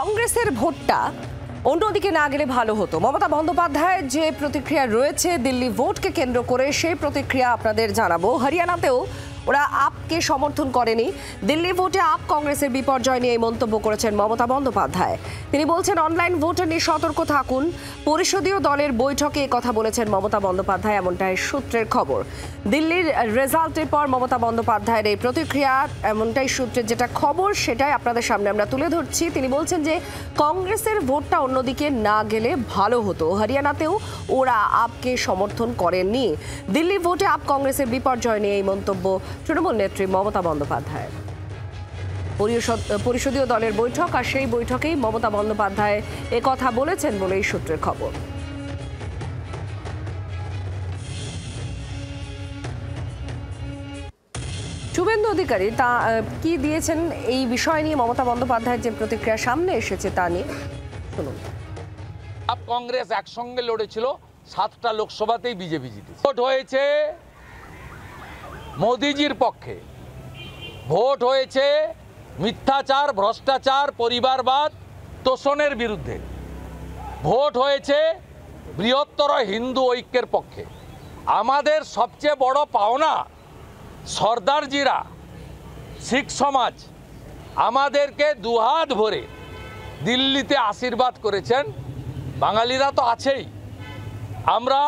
কংগ্রেসের ভোটটা অন্যদিকে না গেলে ভালো হতো। মমতা বন্দ্যোপাধ্যায়ের যে প্রতিক্রিয়া রয়েছে দিল্লি ভোটকে কেন্দ্র করে, সেই প্রতিক্রিয়া আপনাদের জানাবো। হরিয়ানাতেও ওরা আপকে সমর্থন করেনি। দিল্লি ভোটে আপ কংগ্রেসের বিপর্যয় নিয়ে মন্তব্য করেছেন মমতা বন্দ্যোপাধ্যায়। তিনি বলছেন, অনলাইন ভোট নিয়ে সতর্ক থাকুন। পরিষদীয় দলের বৈঠকে কথা বলেছেন মমতা বন্দ্যোপাধ্যায়, এমনটাই সূত্রের খবর। দিল্লির রেজাল্টের পর মমতা বন্দ্যোপাধ্যায়ের এই প্রতিক্রিয়া, এমনটাই সূত্রের যেটা খবর, সেটাই আপনাদের সামনে আমরা তুলে ধরছি। তিনি বলছেন যে কংগ্রেসের ভোটটা অন্যদিকে না গেলে ভালো হতো। হরিয়ানাতেও ওরা আপকে সমর্থন করেননি। দিল্লি ভোটে আপ কংগ্রেসের বিপর্যয় নিয়ে এই মন্তব্য তৃণমূল নেত্রী মমতা বন্দ্যোপাধ্যায়। পরিষদীয় দলের বৈঠক, আর সেই বৈঠকেই মমতা বন্দ্যোপাধ্যায় কথা বলেছেন বলেই সূত্রের খবর। শুভেন্দু অধিকারী তা কি দিয়েছেন এই বিষয় নিয়ে, মমতা বন্দ্যোপাধ্যায়ের যে প্রতিক্রিয়া সামনে এসেছে তা নিয়ে শুনুন। আপ কংগ্রেস একসঙ্গে লড়েছিল 7টা লোকসভাতেই বিজেপি জিতেছে। ভোট হয়েছে মোদিজির পক্ষে, ভোট হয়েছে মিথ্যাচার, ভ্রষ্টাচার, পরিবারবাদ, তোষণের বিরুদ্ধে, ভোট হয়েছে বৃহত্তর হিন্দু ঐক্যের পক্ষে। আমাদের সবচেয়ে বড় পাওনা সর্দারজিরা, শিখ সমাজ আমাদেরকে দুহাত ভরে দিল্লিতে আশীর্বাদ করেছেন। বাঙালিরা তো আছেই। আমরা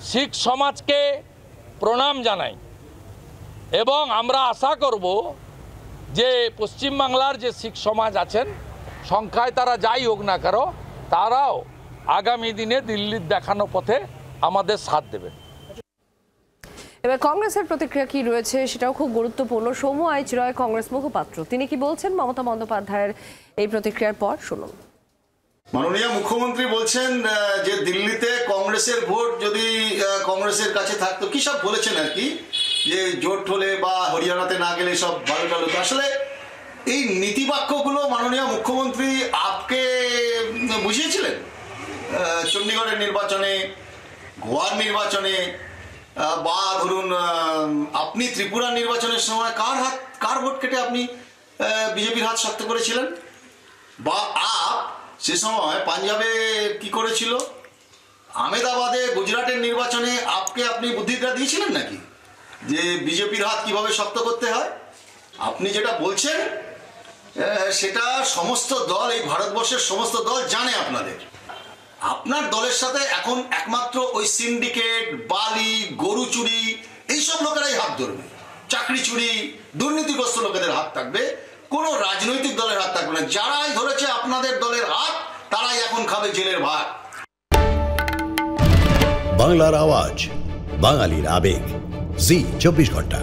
শিখ সমাজকে প্রণাম জানাই এবং আমরা আশা করব যে পশ্চিমবাংলার যে শিখ সমাজ আছেন, সংখ্যায় তারা যাই হোক না কেন, তারাও আগামী দিনে দিল্লির দেখানো পথে আমাদের সাথ দেবে। এবার কংগ্রেসের প্রতিক্রিয়া কি রয়েছে সেটাও খুব গুরুত্বপূর্ণ। সৌম্য আইচ রয় কংগ্রেস মুখপাত্র, তিনি কি বলছেন মমতা বন্দ্যোপাধ্যায়ের এই প্রতিক্রিয়ার পর শুনুন। মাননীয় মুখ্যমন্ত্রী বলছেন যে দিল্লিতে কংগ্রেসের ভোট যদি কংগ্রেসের কাছে থাকতো, কি সব বলেছেন আর কি, যে জোট হলে বা হরিয়ানাতে না গেলে সব ভালো টালো। আসলে এই নীতিবাক্যগুলো মাননীয় মুখ্যমন্ত্রী আপকে বুঝিয়েছিলেন চণ্ডীগড়ের নির্বাচনে, গোয়ার নির্বাচনে, বা ধরুন আপনি ত্রিপুরার নির্বাচনের সময় কার ভোট কেটে আপনি বিজেপির হাত শক্ত করেছিলেন, বা আপ সে সময় পাঞ্জাবে কি করেছিল, আহমেদাবাদে গুজরাটের নির্বাচনে আপকে আপনি বুদ্ধিটা দিয়েছিলেন নাকি যে বিজেপির হাত কিভাবে শক্ত করতে হয়? আপনি যেটা বলছেন সেটা সমস্ত দল, এই ভারতবর্ষের সমস্ত দল জানে। আপনার দলের সাথে এখন একমাত্র ওই সিন্ডিকেট, বালি, গরু চুরি, এইসব লোকেরাই হাত ধরবে। চাকরি চুরি, দুর্নীতিগ্রস্ত লোকেদের হাত থাকবে, কোনো রাজনৈতিক দলের হাত থাকবে না। যারাই ধরেছে আপনাদের দলের হাত, তারাই এখন খাবে জেলের ভাত। বাংলার আওয়াজ, বাঙালির আবেগ, জি 24 ঘন্টা।